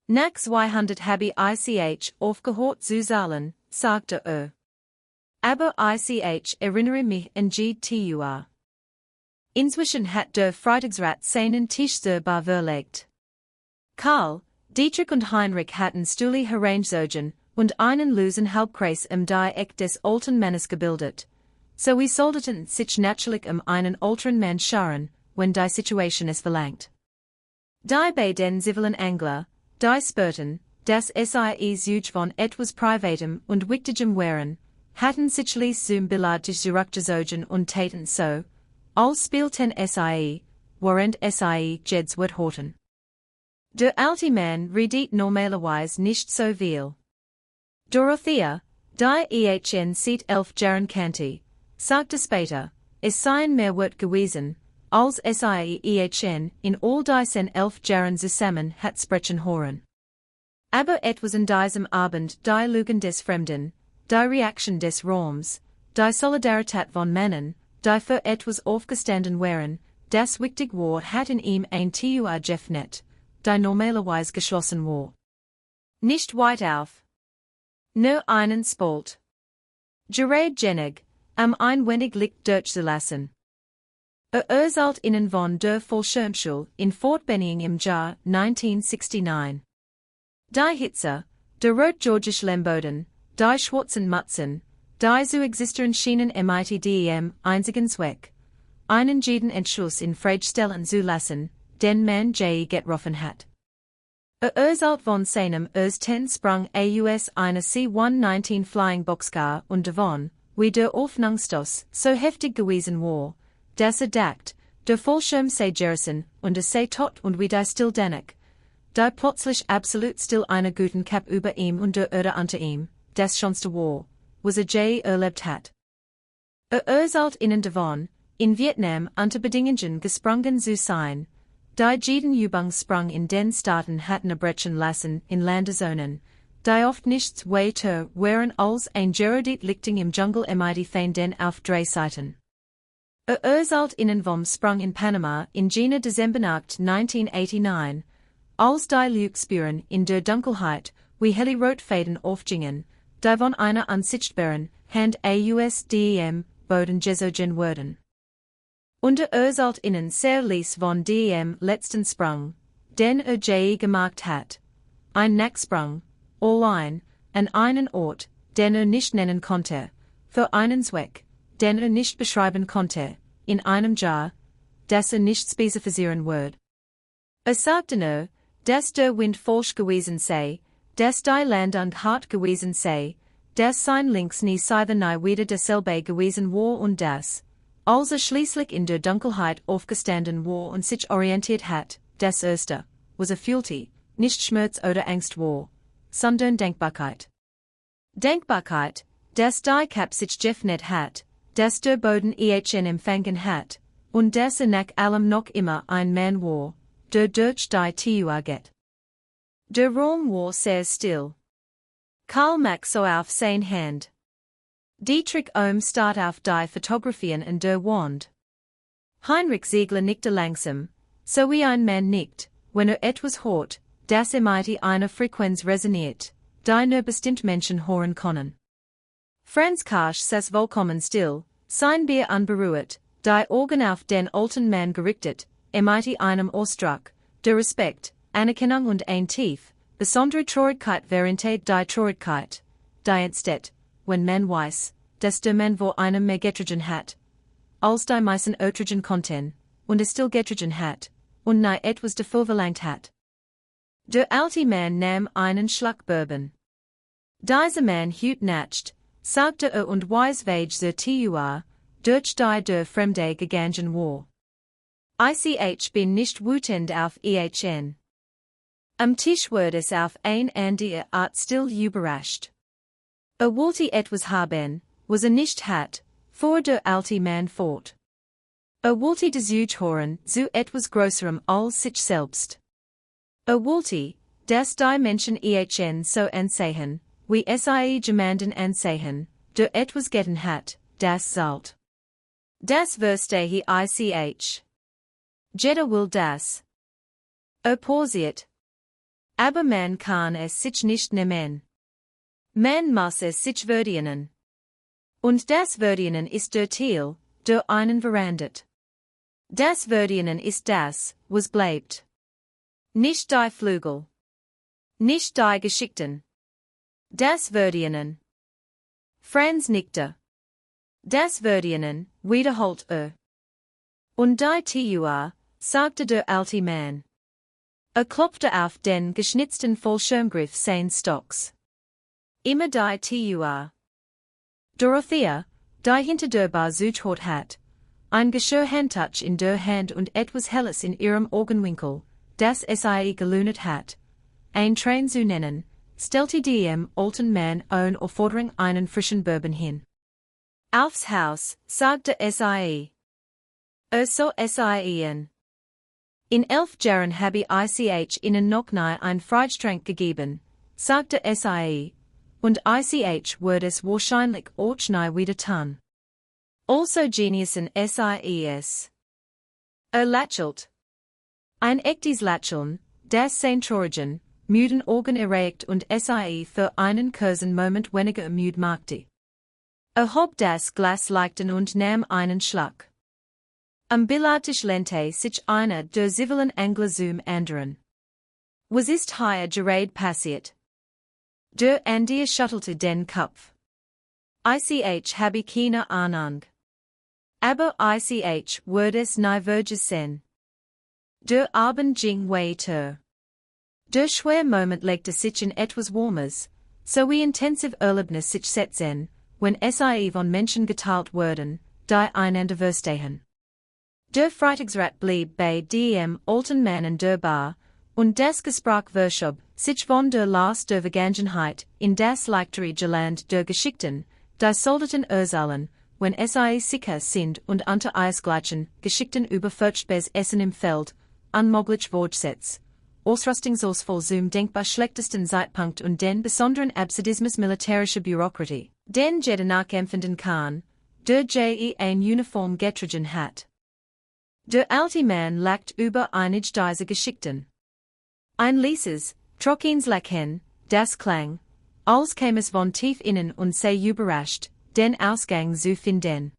Nach 200 habe ich aufgehört zu zahlen, sagte er. Aber ich erinnere mich an GTUR. Inzwischen hat der Freitagsrat seinen Tisch sehr verlegt. Karl, Dietrich und Heinrich hatten Stühle hereingezogen und einen losen Halbkreis im Dreieck des alten Mannes gebildet. So wir sollten sich natürlich einen älteren Mann scharen, wenn die Situation es verlangt. Die bei den zivilen Angler, die spürten, dass sie Züge von etwas Privatem und Wichtigem waren, hatten sicherlich zum Beladtisch zurückgezogen und taten so, als spielten sie, während sie Jeds wird horten. Der alte Mann redet normalerweise nicht so viel. Dorothea, die seit 11 Jahren kannte, sagte später, es seien mehr Wort gewesen, als sie in all diesen 11 Jahren zusammen hat sprechen hören. Aber etwas in diesem Abend die Lügen des Fremden, die Reaktion des Raums, die Solidarität von Männern, die für etwas aufgestanden waren, das wichtig war hat in ihm ein Tua geöffnet, die normalerweise geschlossen war. Nicht weit auf. Nur einen Spalt. Gerard Jenig, am einwendig Licht durchzulassen. Sollt innen von der Fallschirmschule in Fort Benning im Jahr 1969. Die Hitze, der Rot-Georgisch Lemboden, die schwarzen Mutzen, die zu existieren schienen mit dem einzigen Zweck, einen jeden Entschluss in Frage stellen zu lassen, den man je getroffen hat. Sollt von seinem ersten Sprung aus einer C-119 Flying Boxcar und davon, wie der Aufnangstoß so heftig gewesen war, dass dacht, der Fallschirm sei gerissen und sei tot und wie die still dennoch, die plötzlich absolut still einer guten Kap über ihm und der Erde unter ihm, das schönste war, was je erlebt hat. Sollt innen davon, in Vietnam unter Bedingungen gesprungen zu sein, die jeden Übungssprung in den Staaten hatten erbrechen lassen in Landezonen, die oft nichts weiter waren als ein Gerodit Lichting im Dschungel mit fein den auf 3 Seiten. Sollt innen vom Sprung in Panama in Jena Dezembernacht 1989, als die Luke spüren in der Dunkelheit, wie helle Rotfaden aufgingen, die von einer unsichtbaren Hand ausdem Boden gezogen wurden. Und sollt innen sehr ließ von dem letzten Sprung, den je gemacht hat, ein Nachsprung, allein, an einen Ort, den nicht nennen konnte, für einen Zweck, den nicht beschreiben konnte, in einem Jahr, das nicht spezifizieren wird. Sagte nur, dass der Wind falsch gewesen sei, dass die Landung hart gewesen sei, dass sein links nie seither nie wieder dasselbe gewesen war und dass, als schließlich in der Dunkelheit aufgestanden war und sich orientiert hat, das erste, was fühlte, nicht Schmerz oder Angst war, sondern Denkbarkeit. Denkbarkeit, dass die Kap sich geöffnet hat, dass der Boden empfangen hat, und dass nach allem noch immer ein Mann war, der durch die Tua geht. Der Raum war sehr still. Karl macht so auf sein Hand. Dietrich start auf die Fotografien in der Wand. Heinrich Ziegler nickte langsam, so wie ein Mann nickt, wenn etwas hört, das mit einer Frequenz resoniert, die nur bestimmt Menschen hören können. Franz Karsch saß vollkommen still, sein Bier unberührt, die Augen auf den alten Mann gerichtet, mit einem Ausdruck, der Respekt, Anerkennung und ein tief, besondere Traurigkeit während die Traurigkeit, die entsteht, wenn man weiß, dass der Mann vor einem mehr getrogen hat, als die meisten ertragen konnten, und es still getrogen hat, und nie etwas davor verlangt hat. Der alte Mann nahm einen Schluck Bourbon. Dieser Mann hüt nicht, sagte und weiß wage zur Tua, durch die der Fremde gegangen war. Ich bin nicht wütend auf ihn. Am Tisch wurde es auf ein andere Art still überrascht. Wollte etwas haben, was nicht hat, fuhr der alte Mann fort. Wollte das hören, so etwas Größerem als sich selbst. Wollte, dass die Menschen ihn so ansehen, wie sie jemanden ansehen, der etwas getan hat, das zahlt. Das verstehe ich. Jeder will das. Pausiert. Aber man kann es sich nicht nehmen. Man muss es sich verdienen. Und das Verdienen ist der Teil, der einen verändert. Das Verdienen ist das, was bleibt. Nicht die Flügel. Nicht die Geschickten. Das Verdienen. Franz nickte. Das Verdienen, wiederholt Und die Tua, sagte der alte Mann. Klopfte auf den geschnitzten Fallschirmgriff seines Stocks. Immer die Tua. Dorothea, die hinter der Bar zuhört hat, ein Geschirrhandtuch in der Hand und etwas Helles in ihrem Augenwinkel, das sie gelünet hat, ein Train zu nennen, stellte dem alten Mann eine Aufforderung einen frischen Bourbon hin. Aufs Haus, sagte sie. So seien. In 11 Jahren habe ich ihnen noch nie ein Freitrank gegeben, sagte sie, und ich würde es wahrscheinlich auch nie wieder tun. Also Geniusen sees. Lächelt. Ein echtes Lächeln, das sein traurigen, müden Augen erregt und sie für einen kurzen Moment weniger müde machte. Hob das Glas leichten und nahm einen Schluck. Am Billardtisch lehnte sich einer der zivilen Angler zum anderen. Was ist hier gerade passiert? Der Andier schüttelte den Kopf. Ich habe keine Ahnung. Aber ich würde es nie vergessen. Der Abend ging weiter. Der schwere Moment legte sich in etwas Warmes, so wie intensiv Erlebnis sich setzen, wenn sie von Menschen geteilt wurden, die einander verstehen. Der Freitagsrat blieb bei dem alten Mann in der Bar, und das Gespräch verschob sich von der Last der Vergangenheit in das leichtere Land der Geschichten, die sollten erzählen, wenn sie sicher sind und unter eisgleichen Geschichten über furchtbares Essen im Feld, unmöglich Wortsätze, Ausrüstungsausfall zum denkbar schlechtesten Zeitpunkt und den besonderen Absurdismus militärischer Bürokratie, den jeder nachempfinden kann, der ein Uniform getragen hat. Der alte Mann lacht über einige dieser Geschichten. Ein leises, trockenes Lachen, das klang, als käme es von tief innen und sei überrascht, den Ausgang zu finden.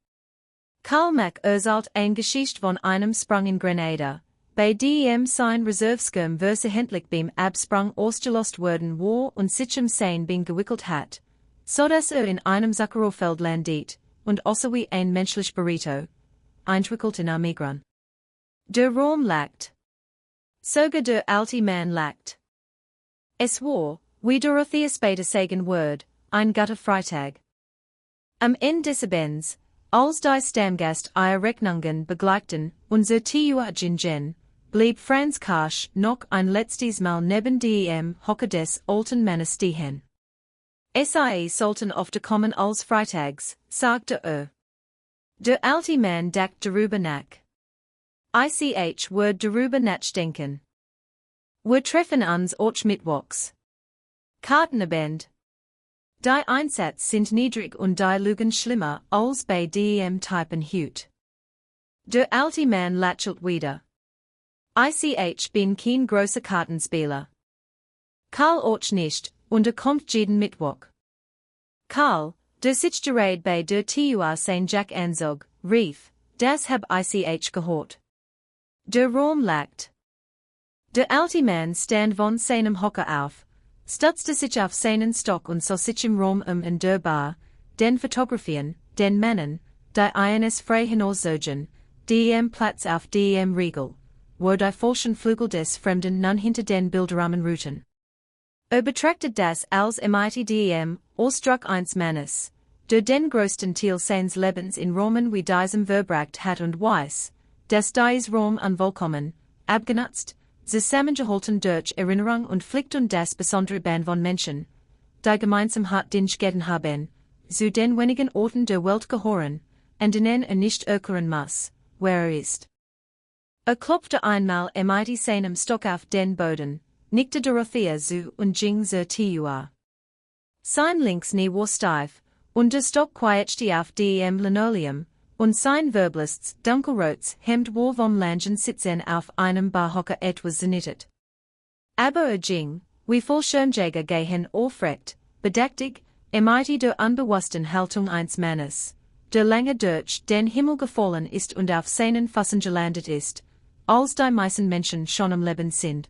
Karl Mack erzählt eine Geschichte von einem Sprung in Grenada, bei dem sein Reservesturm versehentlich beim Absprung ausgelost worden war und sich im Seine Bein gewickelt hat, so dass in einem Zuckerrohrfeld landet, und also wie ein menschlich Burrito, eingewickelt in Armigran. Der Raum lacht. Sogar der alte Mann lacht. Es war, wie Dorothea später sagen wird, ein guter Freitag. Am Ende des Abends, als die Stammgast ihre Rechnungen begleichten und zur Tua blieb Franz Karsch noch ein letztes Mal neben dem Hocker des alten Mannes stehen. Sie sollten oft kommen als Freitags, sagte Der alte Mann dachte darüber nach. Ich würde darüber nachdenken. Wir treffen uns auch mittwochs. Kartenabend. Die Einsätze sind niedrig und die Lügen schlimmer als bei dem Typen Hut. Der alte Mann lächelt wieder. Ich bin kein großer Kartenspieler. Karl auch nicht, und kommt jeden Mittwoch. Karl, der sich gerade bei der Tua St. Jack anzog, rief, das hab ich gehört. Der Raum lacht. Der alte Mann stand von seinem Hocker auf, stutzte sich auf seinen Stock und sah sich im Raum in der Bar, den Fotografien, den Männern, die eines frei hinauszogen, dem Platz auf dem Riegel, wo die falschen Flügel des Fremden nun hinter den Bilderrahmen ruhten. Betrachtet das als dem Ausdruck eines Mannes, der den größten Teil seines Lebens in Roman wie diesem verbracht hat und weiß, des die is Rom unvollkommen, abgenutzt, zusammengehalten durch Erinnerung und Pflicht und das besondere Band von Menschen, die gemeinsam hat den Schgeden haben, zu den wenigen Orten der Welt gehören, an denen nicht irren muss, wer ist. Klopfte einmal mit seinem Stock auf den Boden, nickte Dorothea zu und ging zur Tür. Sein links Knie war steif, und der Stock quietschte auf dem Linoleum, und sein wirbeliges, dunkelrotes Hemd war vom langen Sitzen auf einem Barhocker etwas zerknittert. Aber ging, wie Fallschirmjäger gehen aufrecht, bedächtig, mit der unbewussten Haltung eines Mannes, der lange durch den Himmel gefallen ist und auf seinen Füßen gelandet ist, als die meisten Menschen schon am Leben sind.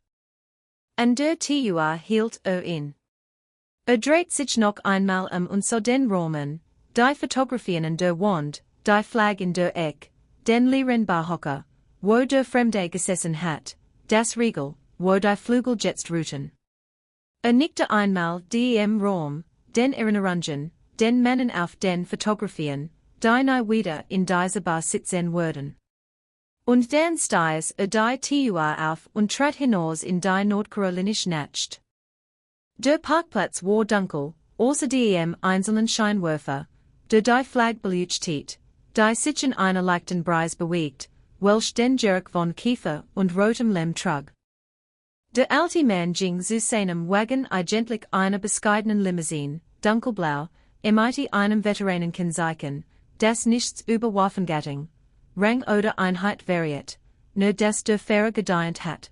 An der Tür hielt in. Dreht sich noch einmal und so den Roman, die Fotografien an der Wand, die Flag in der Eck, den leeren Barhocker, wo der Fremde gesessen hat, das Riegel, wo die Flügel jetzt ruhten. Nickte einmal dem Raum, den Erinnerungen, den Männern auf den Fotografien, die nie wieder in dieser Bar sitzen würden. Und dann stieß die Tür auf und trat hinaus in die nordkarolinische Nacht. Der Parkplatz war dunkel, außer dem einzelnen Scheinwerfer, der die Flag beleuchtet, die sich in einer leichten Brise bewegt, welch den Jerk von Kiefer und rotem Lehm trug. Der alte Mann ging zu seinem Wagen eigentlich einer bescheidenen Limousine, dunkelblau, mit einem Veteranenkennzeichen, das nichts über Waffengattung, Rang oder Einheit variiert, nur das der Fahrer gedient hat.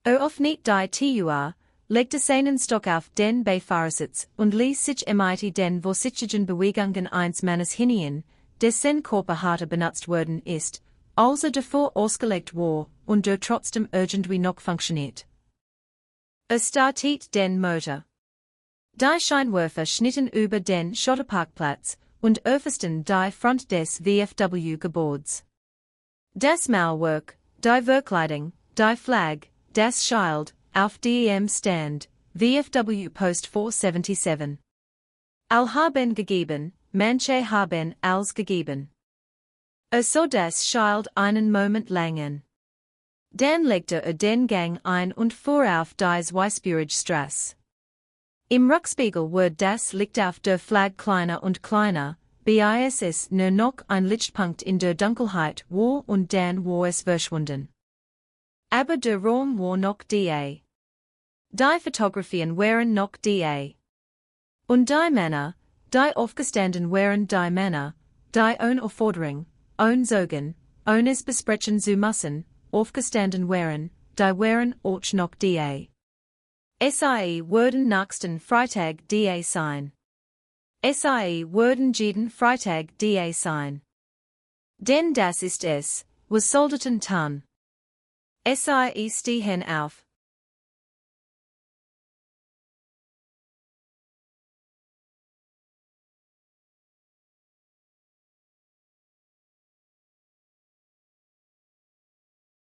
Öffnet die Tür, legte seinen Stock auf den Beifahrersitz und ließ sich mit den vorsichtigen Bewegungen eines Mannes hinein, dessen Körper hart benutzt worden ist, als davor ausgelegt war und der trotzdem irgendwie noch funktioniert. Startet den Motor. Die Scheinwerfer schnitten über den Schotterparkplatz und öffneten die Front des VFW-Gebäudes. Das Mauerwerk, die Verkleidung, die Flag, das Schild, auf dem Stand, VFW Post 477. All haben gegeben, manche haben als gegeben. So das Schild einen Moment lang. Dann legte den Gang ein und fuhr auf die Weißbürgerstraße. Im Rückspiegel wurde das Licht auf der Flag kleiner und kleiner, bis es nur noch ein Lichtpunkt in der Dunkelheit war und dann war es verschwunden. Aber der Raum war noch die. Die Fotografien waren noch die. Und die Männer, die aufgestanden waren die Männer, die ohne Aufforderung, ohne Sorgen, ohne es besprechen zu müssen, aufgestanden waren, die waren auch noch die. Sie würden nächsten Freitag die sein. Sie würden jeden Freitag die sein. Denn das ist es, was Soldaten tun. Sie stehen auf,